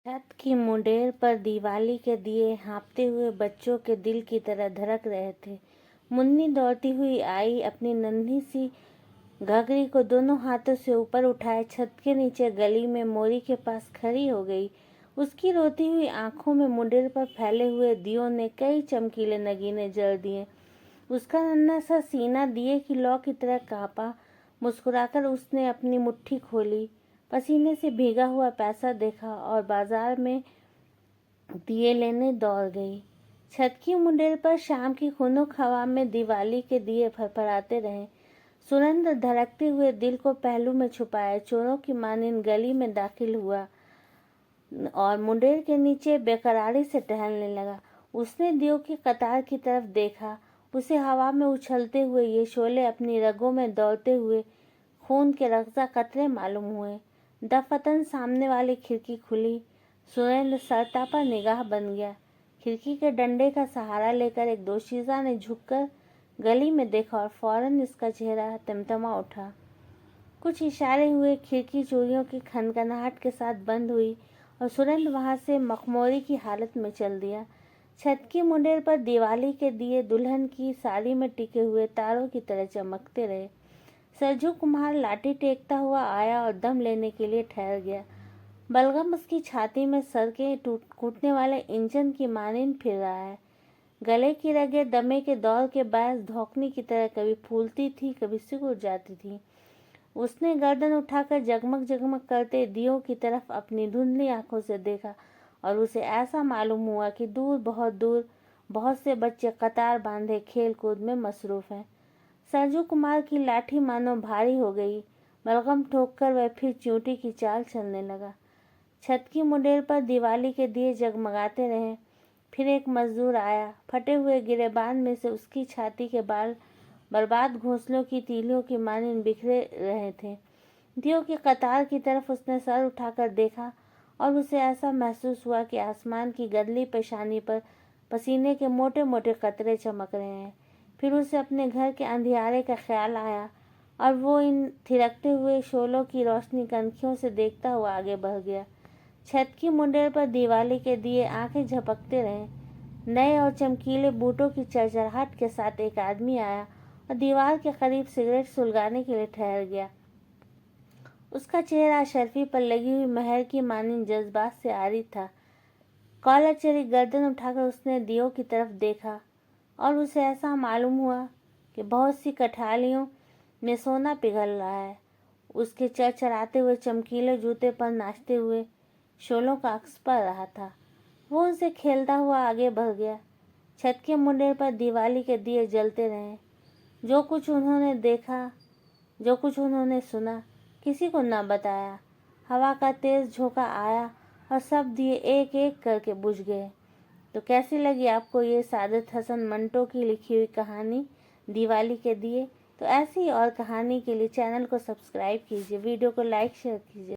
छत की मुंडेर पर दिवाली के दिए हाँफते हुए बच्चों के दिल की तरह धड़क रहे थे। मुन्नी दौड़ती हुई आई, अपनी नन्ही सी घाघरी को दोनों हाथों से ऊपर उठाए छत के नीचे गली में मोरी के पास खड़ी हो गई। उसकी रोती हुई आंखों में मुंडेर पर फैले हुए दियों ने कई चमकीले नगीने जल दिए। उसका नन्हा सा सीना दिए की लौ की तरह कांपा। मुस्कुराकर उसने अपनी मुट्ठी खोली, पसीने से भीगा हुआ पैसा देखा और बाजार में दिए लेने दौड़ गई। छत की मुंडेर पर शाम की खुनक हवा में दिवाली के दिए फरफराते रहे। सुरेंद्र धड़कते हुए दिल को पहलू में छुपाए चोरों की मानिंद गली में दाखिल हुआ और मुंडेर के नीचे बेकरारी से टहलने लगा। उसने दियों की कतार की तरफ देखा। उसे हवा में उछलते हुए ये शोले अपनी रगों में दौड़ते हुए खून के रक्जा कतरे मालूम हुए। दफतन सामने वाली खिड़की खुली। सुरेंद्र सरता पर निगाह बन गया। खिड़की के डंडे का सहारा लेकर एक दोशीज़ा ने झुककर गली में देखा और फौरन इसका चेहरा टिमटिमा उठा। कुछ इशारे हुए, खिड़की चूड़ियों की खनखनाहट के साथ बंद हुई और सुरेंद्र वहां से मखमोरी की हालत में चल दिया। छत की मुंडेर पर दिवाली के दिए दुल्हन की साड़ी में टिके हुए तारों की तरह चमकते रहे। सरजू कुमार लाठी टेकता हुआ आया और दम लेने के लिए ठहर गया। बलगम उसकी छाती में सर के कूटने वाले इंजन की मानिंद फिर रहा है। गले की रगें दमे के दौर के बायस धौकनी की तरह कभी फूलती थी, कभी सिकुड़ जाती थी। उसने गर्दन उठाकर जगमग जगमग करते दियों की तरफ अपनी धुंधली आंखों से देखा और उसे ऐसा मालूम हुआ कि दूर बहुत से बच्चे कतार बांधे खेल कूद में मसरूफ हैं। सरजू कुमार की लाठी मानो भारी हो गई। बलगम ठोककर वह फिर चींटी की चाल चलने लगा। छत की मुंडेर पर दिवाली के दिए जगमगाते रहे। फिर एक मजदूर आया। फटे हुए गिरेबान में से उसकी छाती के बाल बर्बाद घोंसलों की तीलियों की मानिंद बिखरे रहे थे। दियों की कतार की तरफ उसने सर उठाकर देखा और उसे ऐसा महसूस हुआ कि आसमान की गदली पेशानी पर पसीने के मोटे मोटे कतरे चमक रहे हैं। फिर उसे अपने घर के अंधियारे का ख्याल आया और वो इन थिरकते हुए शोलों की रोशनी कनखियों से देखता हुआ आगे बढ़ गया। छत की मुंडेर पर दिवाली के दिए आंखें झपकते रहे। नए और चमकीले बूटों की चरचराहट के साथ एक आदमी आया और दीवार के करीब सिगरेट सुलगाने के लिए ठहर गया। उसका चेहरा शर्फी पर लगी हुई महर की मानिंद जज्बात से आरी था। कॉलर चढ़ी गर्दन उठाकर उसने दियों की तरफ देखा और उसे ऐसा मालूम हुआ कि बहुत सी कठालियों में सोना पिघल रहा है। उसके चरचराते हुए चमकीले जूते पर नाचते हुए शोलों का अक्स पड़ रहा था। वो उनसे खेलता हुआ आगे बढ़ गया। छत के मुंडेर पर दिवाली के दिए जलते रहे। जो कुछ उन्होंने देखा, जो कुछ उन्होंने सुना, किसी को न बताया। हवा का तेज झोंका आया और सब दिए एक एक करके बुझ गए। तो कैसी लगी आपको ये सादत हसन मंटो की लिखी हुई कहानी दिवाली के दिए? तो ऐसी और कहानी के लिए चैनल को सब्सक्राइब कीजिए, वीडियो को लाइक शेयर कीजिए।